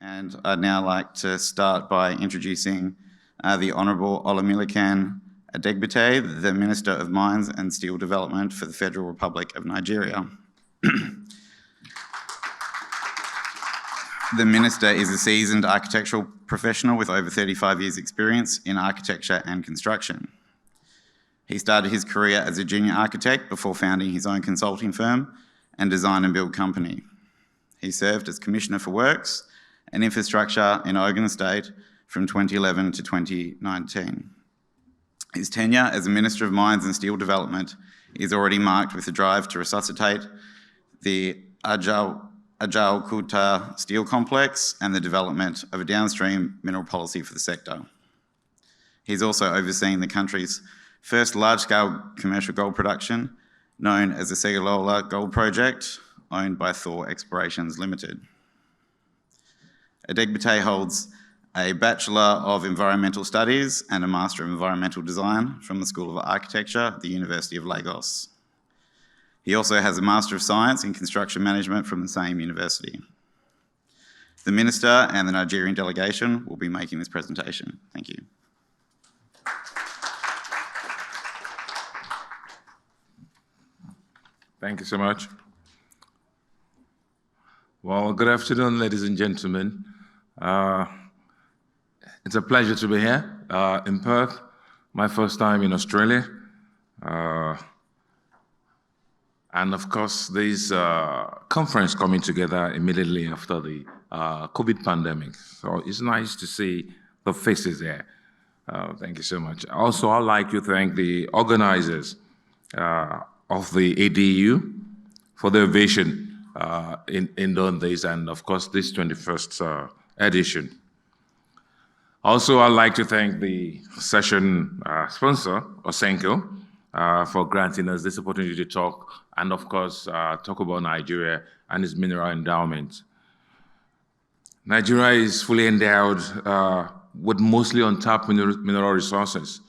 And I'd now like to start by introducing the Honourable Olamilekan Adegbite, the Minister of Mines and Steel Development for the Federal Republic of Nigeria. The Minister is a seasoned architectural professional with over 35 years' experience in architecture and construction. He started his career as a junior architect before founding his own consulting firm and design and build company. He served as Commissioner for Works and Infrastructure in Ogun State from 2011 to 2019. His tenure as a Minister of Mines and Steel Development is already marked with the drive to resuscitate the Ajaokuta Steel Complex and the development of a downstream mineral policy for the sector. He's also overseen the country's first large-scale commercial gold production, known as the Segilola Gold Project, owned by Thor Explorations Limited. Adegbite holds a Bachelor of Environmental Studies and a Master of Environmental Design from the School of Architecture at the University of Lagos. He also has a Master of Science in Construction Management from the same university. The Minister and the Nigerian delegation will be making this presentation. Thank you. Thank you so much. Well, good afternoon, ladies and gentlemen. It's a pleasure to be here in Perth, my first time in Australia. And of course, this conference coming together immediately after the COVID pandemic. So it's nice to see the faces there. Thank you so much. Also, I'd like to thank the organizers of the ADU for their vision in doing this, and of course, this 21st edition. Also, I'd like to thank the session sponsor, Osenko, for granting us this opportunity to talk, and of course, talk about Nigeria and its mineral endowment. Nigeria is fully endowed with mostly untapped mineral resources.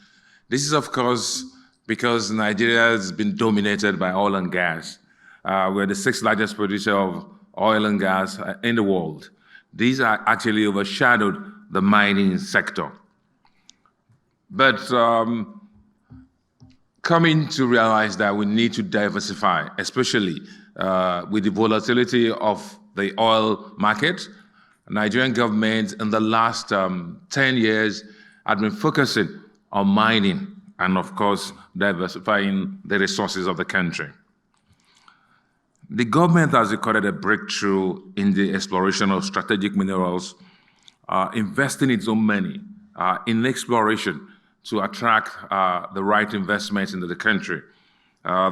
This is, of course, because Nigeria has been dominated by oil and gas. We're the 6th largest producer of oil and gas in the world. These are actually overshadowed the mining sector. But coming to realize that we need to diversify, especially with the volatility of the oil market, Nigerian government in the last 10 years had been focusing on mining and, of course, diversifying the resources of the country. The government has recorded a breakthrough in the exploration of strategic minerals, investing its own money in exploration to attract the right investments into the country.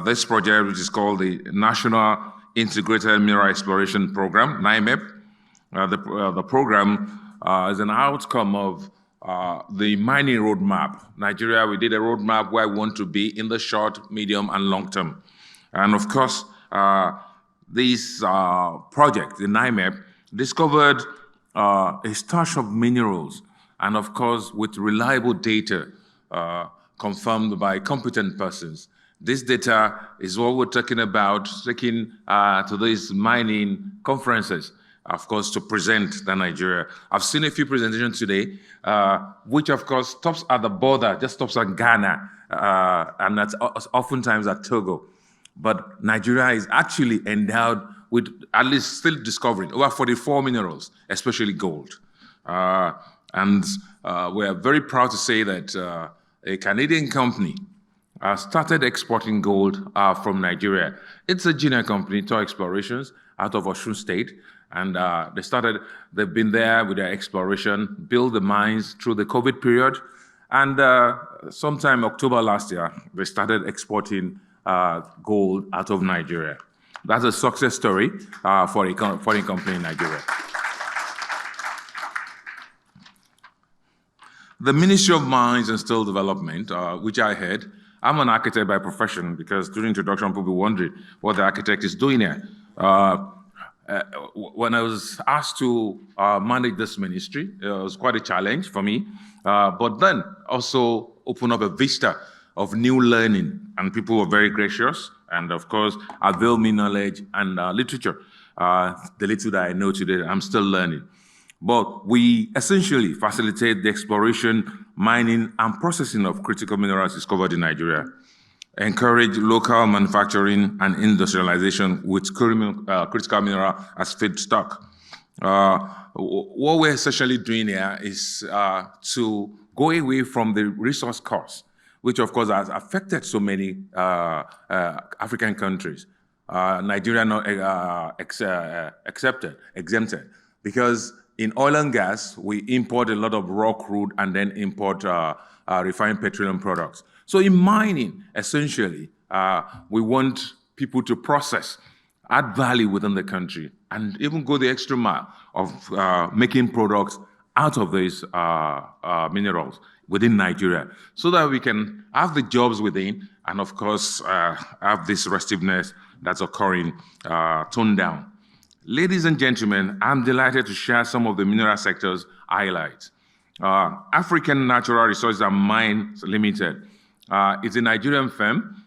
This project, which is called the National Integrated Mineral Exploration Program, NIMEP, the program is an outcome of the mining roadmap. Nigeria, we did a roadmap where we want to be in the short, medium, and long term. And of course, this project, the NIMEP, discovered a stash of minerals, and of course, with reliable data confirmed by competent persons. This data is what we're talking about, taking to these mining conferences, of course, to present the Nigeria. I've seen a few presentations today, which of course stops at the border, just stops at Ghana, and that's oftentimes at Togo. But Nigeria is actually endowed with, at least still discovering, over 44 minerals, especially gold. And we are very proud to say that a Canadian company started exporting gold from Nigeria. It's a junior company, Thor Explorations, out of Osun State. And they've been there with their exploration, built the mines through the COVID period. And sometime October last year, they started exporting gold out of Nigeria. That's a success story for a foreign company in Nigeria. The Ministry of Mines and Steel Development, which I head, I'm an architect by profession, because during introduction, people were wondering what the architect is doing here. When I was asked to manage this ministry, it was quite a challenge for me, but then also open up a vista of new learning, and people were very gracious, and of course, availed me knowledge and literature. The little that I know today, I'm still learning. but we essentially facilitate the exploration, mining, and processing of critical minerals discovered in Nigeria, encourage local manufacturing and industrialization with critical mineral as feedstock. What we're essentially doing here is to go away from the resource cost, which of course has affected so many African countries. Nigeria not exempted, because in oil and gas, we import a lot of raw crude and then import refined petroleum products. So in mining, essentially, we want people to process, add value within the country, and even go the extra mile of making products out of these minerals within Nigeria, so that we can have the jobs within, and of course, have this restiveness that's occurring toned down. Ladies and gentlemen, I'm delighted to share some of the mineral sector's highlights. African Natural Resources and Mines Limited. It's a Nigerian firm.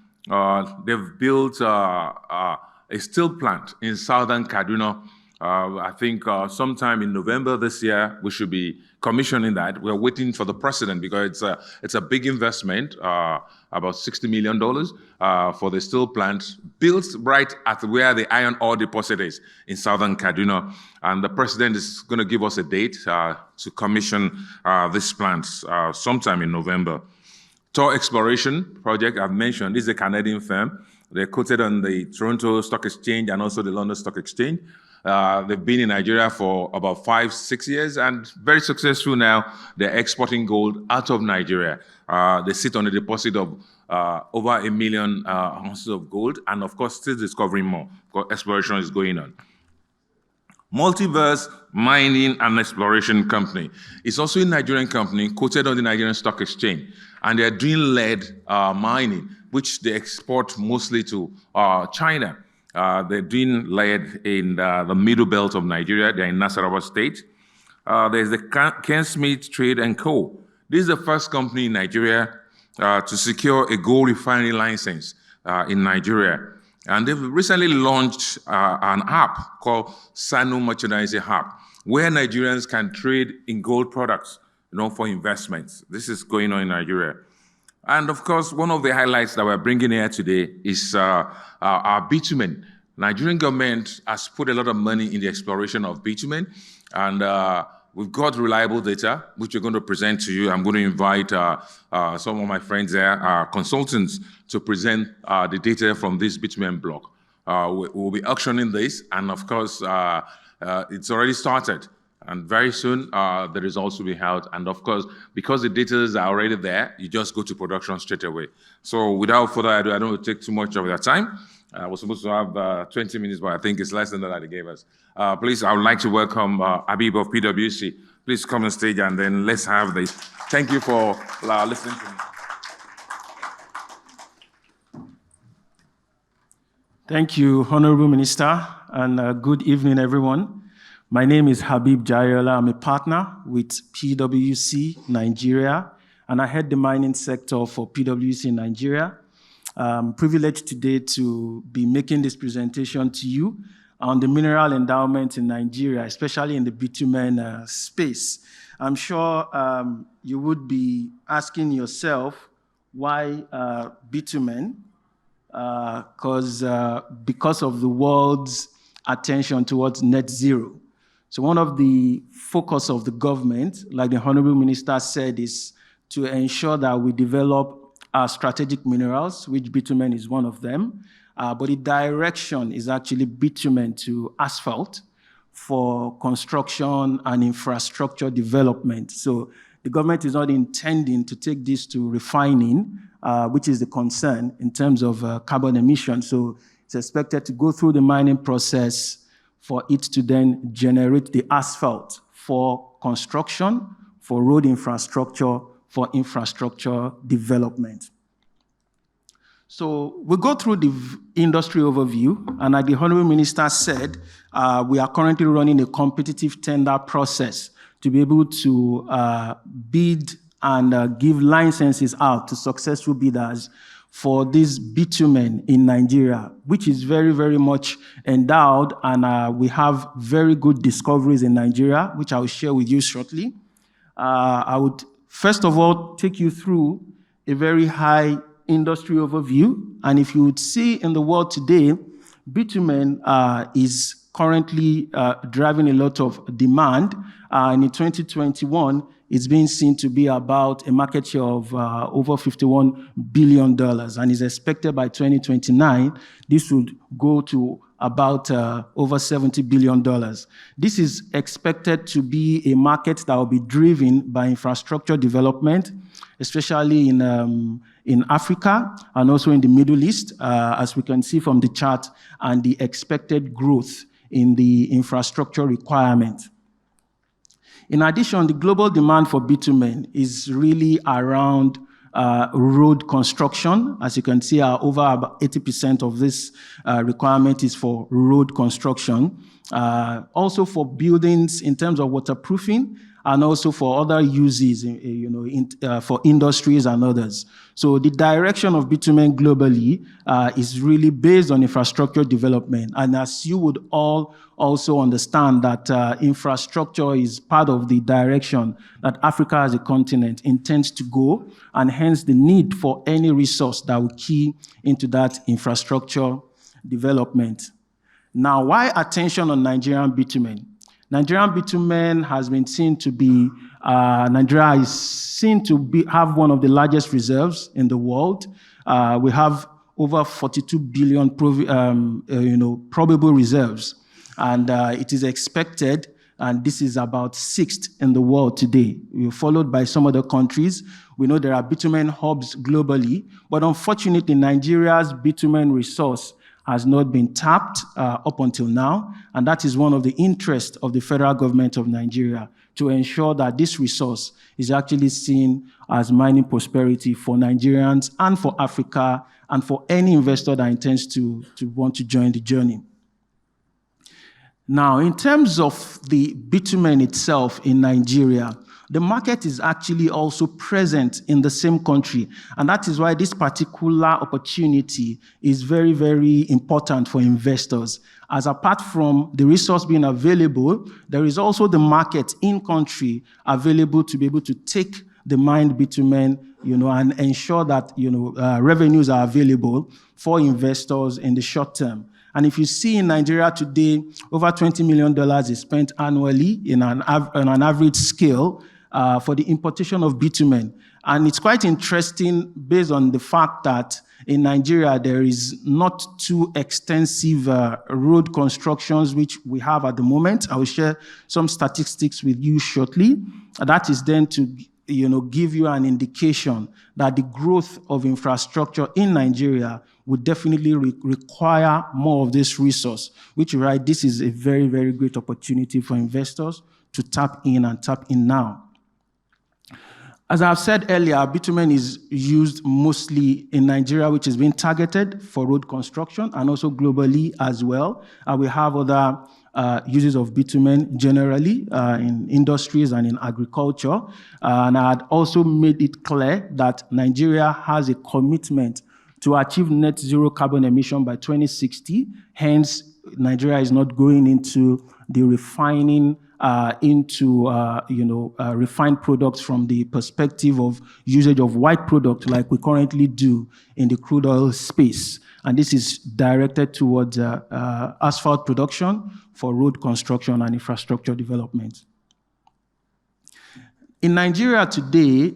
They've built a steel plant in southern Kaduna. I think sometime in November this year, we should be commissioning that. We're waiting for the president because it's a big investment, about $60 million for the steel plant, built right at where the iron ore deposit is in southern Kaduna. And the president is going to give us a date to commission this plant sometime in November. Tor Exploration Project, I've mentioned, is a Canadian firm. They're quoted on the Toronto Stock Exchange and also the London Stock Exchange. They've been in Nigeria for about 5-6 years and very successful now. They're exporting gold out of Nigeria. They sit on a deposit of over 1 million ounces of gold, and of course, still discovering more. Exploration is going on. Multiverse Mining and Exploration Company. It's also a Nigerian company quoted on the Nigerian Stock Exchange, and they're doing lead mining, which they export mostly to China. They're doing lead in the middle belt of Nigeria. They're in Nasarawa State. There's the Ken Smith Trade & Co. This is the first company in Nigeria to secure a gold refinery license in Nigeria. And they've recently launched an app called Sanu Merchandising App, where Nigerians can trade in gold products, for investments. This is going on in Nigeria. And of course, one of the highlights that we're bringing here today is our bitumen. Nigerian government has put a lot of money in the exploration of bitumen, and we've got reliable data, which we're going to present to you. I'm going to invite some of my friends there, consultants, to present the data from this bitumen block. We'll be auctioning this, and of course, it's already started. And very soon, the results will be held. And of course, because the data are already there, you just go to production straight away. So without further ado, I don't want to take too much of your time. I was supposed to have 20 minutes, but I think it's less than that they gave us. Please, I would like to welcome Habib of PwC. Please come on stage, and then let's have this. Thank you for listening to me. Thank you, Honorable Minister, and good evening, everyone. My name is Habib Jayola. I'm a partner with PwC Nigeria, and I head the mining sector for PwC Nigeria. I'm privileged today to be making this presentation to you on the mineral endowment in Nigeria, especially in the bitumen space. I'm sure you would be asking yourself, why bitumen? Because of the world's attention towards net zero. So one of the focus of the government, like the Honorable Minister said, is to ensure that we develop strategic minerals, which bitumen is one of them. But the direction is actually bitumen to asphalt for construction and infrastructure development. So the government is not intending to take this to refining, which is the concern in terms of carbon emissions. So it's expected to go through the mining process for it to then generate the asphalt for construction, for road infrastructure, for infrastructure development. So we'll go through the industry overview, and like the Honorable Minister said, we are currently running a competitive tender process to be able to bid and give licenses out to successful bidders for this bitumen in Nigeria, which is very, very much endowed, and we have very good discoveries in Nigeria, which I will share with you shortly. I would, first of all, take you through a very high industry overview. And if you would see in the world today, bitumen is currently driving a lot of demand. And in 2021, it's being seen to be about a market share of over $51 billion. And is expected by 2029, this would go to about over $70 billion. This is expected to be a market that will be driven by infrastructure development, especially in Africa and also in the Middle East, as we can see from the chart, and the expected growth in the infrastructure requirement. In addition, the global demand for bitumen is really around road construction. As you can see, over about 80% of this requirement is for road construction. Also for buildings in terms of waterproofing, and also for other uses, for industries and others. So the direction of bitumen globally is really based on infrastructure development. And as you would all also understand that infrastructure is part of the direction that Africa as a continent intends to go, and hence the need for any resource that will key into that infrastructure development. Now, why attention on Nigerian bitumen? Nigerian bitumen has been seen to be, Nigeria is seen to have one of the largest reserves in the world. We have over 42 billion probable reserves. And it is expected, and this is about 6th in the world today. We're followed by some other countries. We know there are bitumen hubs globally, but unfortunately, Nigeria's bitumen resource has not been tapped up until now, and that is one of the interests of the federal government of Nigeria, to ensure that this resource is actually seen as mining prosperity for Nigerians and for Africa and for any investor that intends to want to join the journey. Now, in terms of the bitumen itself in Nigeria, the market is actually also present in the same country. And that is why this particular opportunity is very, very important for investors. As apart from the resource being available, there is also the market in country available to be able to take the mined bitumen, and ensure that, revenues are available for investors in the short term. And if you see in Nigeria today, over $20 million is spent annually on an average scale for the importation of bitumen. And it's quite interesting based on the fact that in Nigeria, there is not too extensive road constructions, which we have at the moment. I will share some statistics with you shortly. That is then to give you an indication that the growth of infrastructure in Nigeria would definitely require more of this resource, which, right, this is a very, very great opportunity for investors to tap in now. As I've said earlier, bitumen is used mostly in Nigeria, which is being targeted for road construction, and also globally as well. We have other uses of bitumen generally in industries and in agriculture. And I had also made it clear that Nigeria has a commitment to achieve net zero carbon emission by 2060. Hence, Nigeria is not going into the refining refined products from the perspective of usage of white product like we currently do in the crude oil space. And this is directed towards asphalt production for road construction and infrastructure development. In Nigeria today,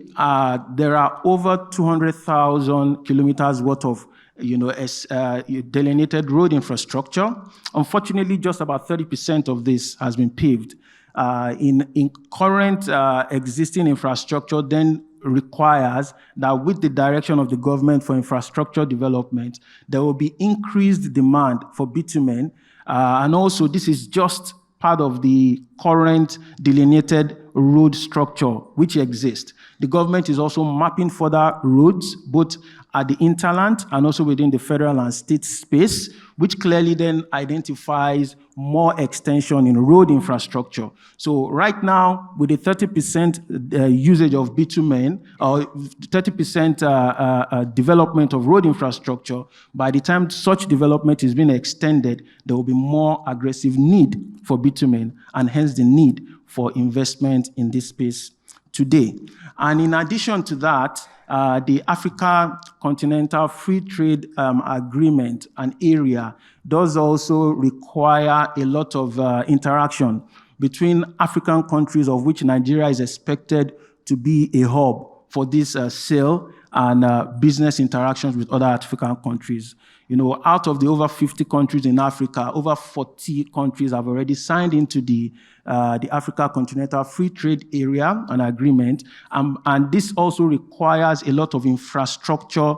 there are over 200,000 kilometers worth of delineated road infrastructure. Unfortunately, just about 30% of this has been paved. In current existing infrastructure then requires that with the direction of the government for infrastructure development, there will be increased demand for bitumen. And also, this is just part of the current delineated road structure which exists. The government is also mapping further roads, both at the hinterland and also within the federal and state space, which clearly then identifies more extension in road infrastructure. So right now, with the 30% usage of bitumen, or 30% development of road infrastructure, by the time such development is being extended, there will be more aggressive need for bitumen, and hence the need for investment in this space today. And in addition to that, the Africa Continental Free Trade Agreement, an area, does also require a lot of interaction between African countries, of which Nigeria is expected to be a hub for this sale and business interactions with other African countries. You know, out of the over 50 countries in Africa, over 40 countries have already signed into the Africa Continental Free Trade Area, an agreement, and this also requires a lot of infrastructure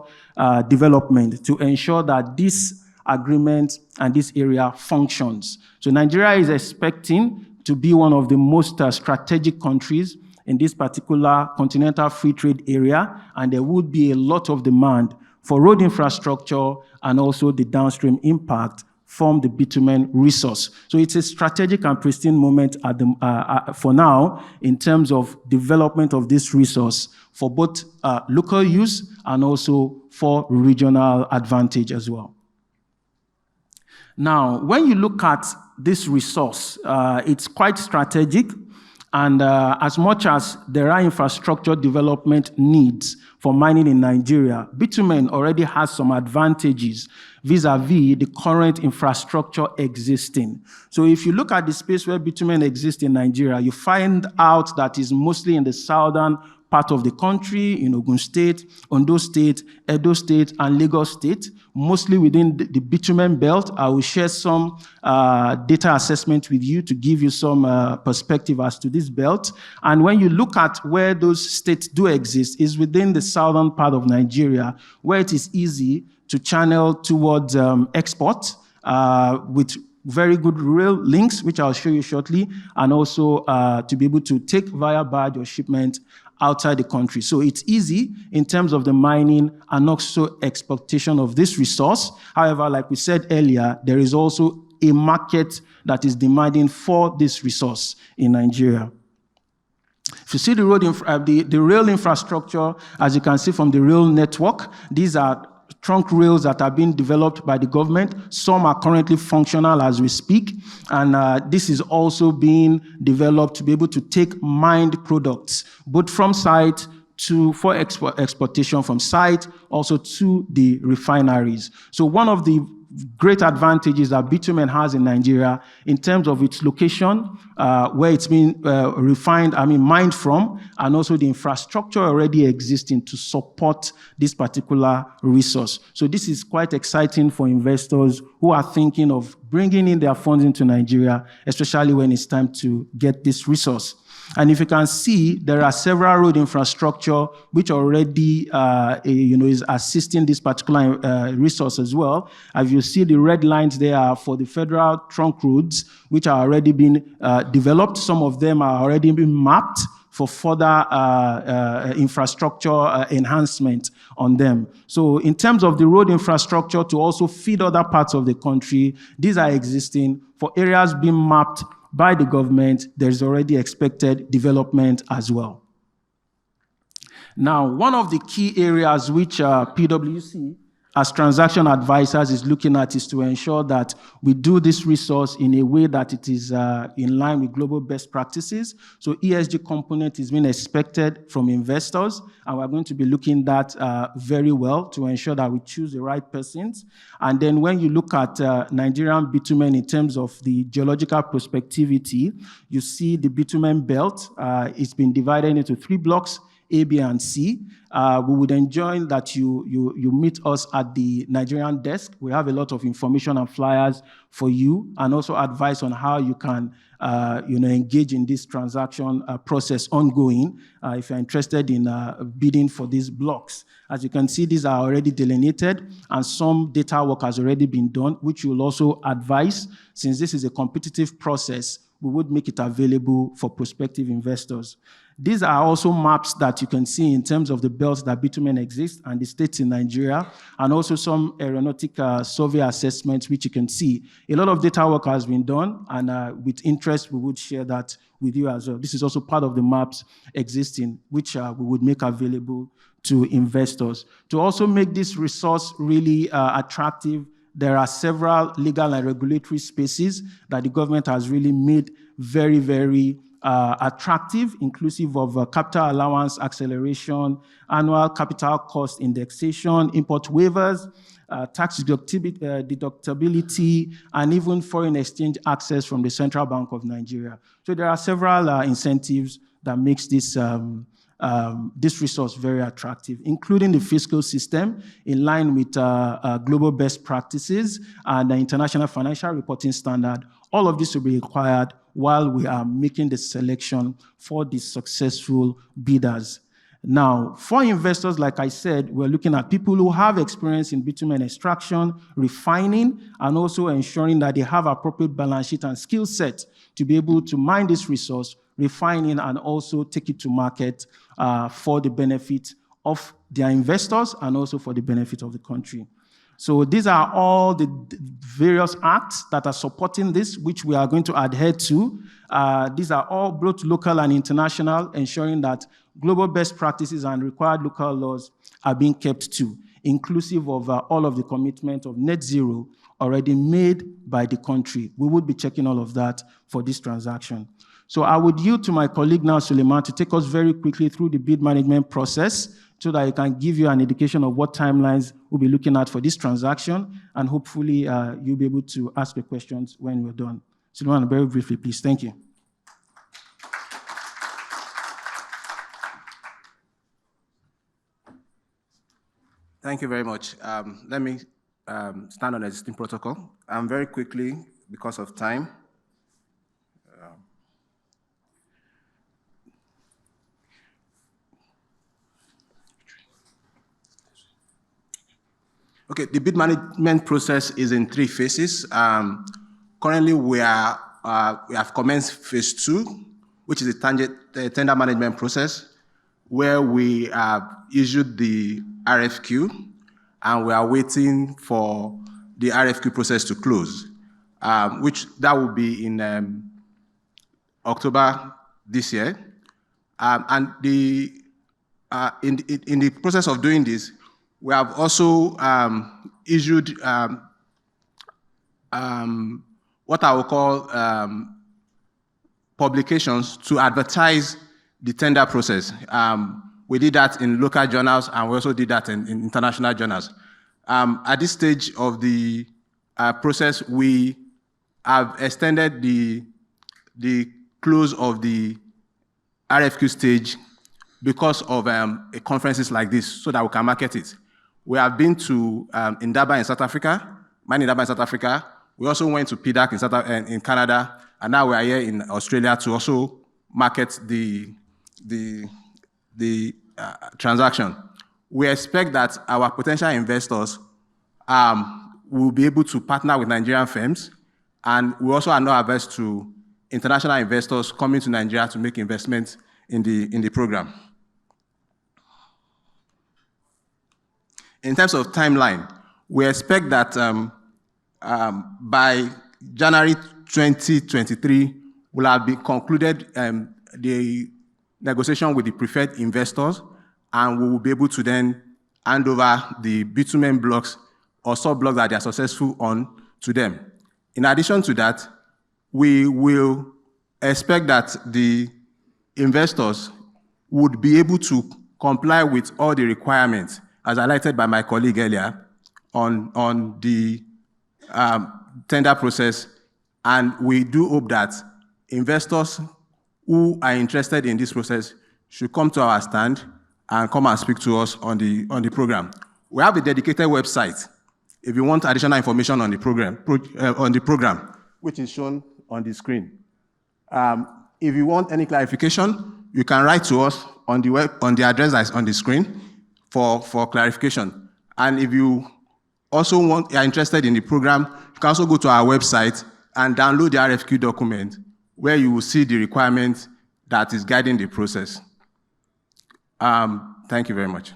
development to ensure that this agreement and this area functions. So Nigeria is expecting to be one of the most strategic countries in this particular Continental Free Trade Area, and there would be a lot of demand for road infrastructure and also the downstream impact from the bitumen resource. So it's a strategic and pristine moment at the, for now in terms of development of this resource for both local use and also for regional advantage as well. Now, when you look at this resource, it's quite strategic, and as much as there are infrastructure development needs for mining in Nigeria, bitumen already has some advantages vis-a-vis the current infrastructure existing. So if you look at the space where bitumen exists in Nigeria, you find out that it's mostly in the southern part of the country, in Ogun State, Ondo State, Edo State, and Lagos State, mostly within the bitumen belt. I will share some data assessment with you to give you some perspective as to this belt. And when you look at where those states do exist, is within the southern part of Nigeria, where it is easy to channel towards export with very good rail links, which I'll show you shortly, and also to be able to take via barge or shipment outside the country. So it's easy in terms of the mining and also exploitation of this resource. However, like we said earlier, there is also a market that is demanding for this resource in Nigeria. If you see the road, the rail infrastructure, as you can see from the rail network, these are trunk rails that are being developed by the government. Some are currently functional as we speak, and this is also being developed to be able to take mined products, both from site for exportation from site, also to the refineries. So one of the great advantages that bitumen has in Nigeria in terms of its location, where it's been mined from, and also the infrastructure already existing to support this particular resource. So this is quite exciting for investors who are thinking of bringing in their funds into Nigeria, especially when it's time to get this resource. And if you can see, there are several road infrastructure which already is assisting this particular resource as well. As you see, the red lines there are for the federal trunk roads, which are already being developed. Some of them are already being mapped for further infrastructure enhancement on them. So in terms of the road infrastructure to also feed other parts of the country, these are existing. For areas being mapped by the government, there's already expected development as well. Now, one of the key areas which PwC, as transaction advisors, is looking at is to ensure that we do this resource in a way that it is in line with global best practices. So ESG component is being expected from investors, and we're going to be looking at that very well to ensure that we choose the right persons. And then when you look at Nigerian bitumen in terms of the geological prospectivity, you see the bitumen belt. It's been divided into 3 blocks, A, B, and C. We would enjoy that you meet us at the Nigerian desk. We have a lot of information and flyers for you, and also advice on how you can engage in this transaction process ongoing if you're interested in bidding for these blocks. As you can see, these are already delineated, and some data work has already been done, which will also advise, since this is a competitive process, we would make it available for prospective investors. These are also maps that you can see in terms of the belts that bitumen exist and the states in Nigeria, and also some aeronautic survey assessments, which you can see. A lot of data work has been done, and with interest, we would share that with you as well. This is also part of the maps existing, which we would make available to investors. To also make this resource really attractive, there are several legal and regulatory spaces that the government has really made very, very attractive, inclusive of capital allowance acceleration, annual capital cost indexation, import waivers, tax deductibility, and even foreign exchange access from the Central Bank of Nigeria. So there are several incentives that makes this resource very attractive, including the fiscal system in line with global best practices and the International Financial Reporting Standard. All of this will be required while we are making the selection for the successful bidders. Now, for investors, like I said, we're looking at people who have experience in bitumen extraction, refining, and also ensuring that they have appropriate balance sheet and skill set to be able to mine this resource, refining, and also take it to market for the benefit of their investors and also for the benefit of the country. So these are all the various acts that are supporting this, which we are going to adhere to. These are all both local and international, ensuring that global best practices and required local laws are being kept to, inclusive of all of the commitment of net zero already made by the country. We would be checking all of that for this transaction. So I would yield to my colleague now, Suleiman, to take us very quickly through the bid management process so that I can give you an indication of what timelines we'll be looking at for this transaction, and hopefully you'll be able to ask your questions when we're done. Suleiman, very briefly, please. Thank you. Thank you very much. Let me stand on existing protocol. Very quickly, because of time. Okay, the bid management process is in 3 phases. Currently, we have commenced phase 2, which is the tender management process, where we have issued the RFQ, and we are waiting for the RFQ process to close, which that will be in October this year. And in the process of doing this, we have also issued what I will call publications to advertise the tender process. We did that in local journals, and we also did that in international journals. At this stage of the process, we have extended the close of the RFQ stage because of conferences like this, so that we can market it. We have been to Endowment in South Africa, Mining Endowment in South Africa. We also went to PDAC in Canada, and now we are here in Australia to also market the transaction. We expect that our potential investors will be able to partner with Nigerian firms, and we also are not averse to international investors coming to Nigeria to make investments in the program. In terms of timeline, we expect that by January 2023, we'll have been concluded the negotiation with the preferred investors, and we will be able to then hand over the bitumen blocks or sub-blocks that they are successful on to them. In addition to that, we will expect that the investors would be able to comply with all the requirements, as highlighted by my colleague earlier, on the tender process. And we do hope that investors who are interested in this process should come to our stand and come and speak to us on the program. We have a dedicated website if you want additional information on the program, which is shown on the screen. If you want any clarification, you can write to us on the address that's on the screen for clarification. And if you also are interested in the program, you can also go to our website and download the RFQ document, where you will see the requirement that is guiding the process. Thank you very much.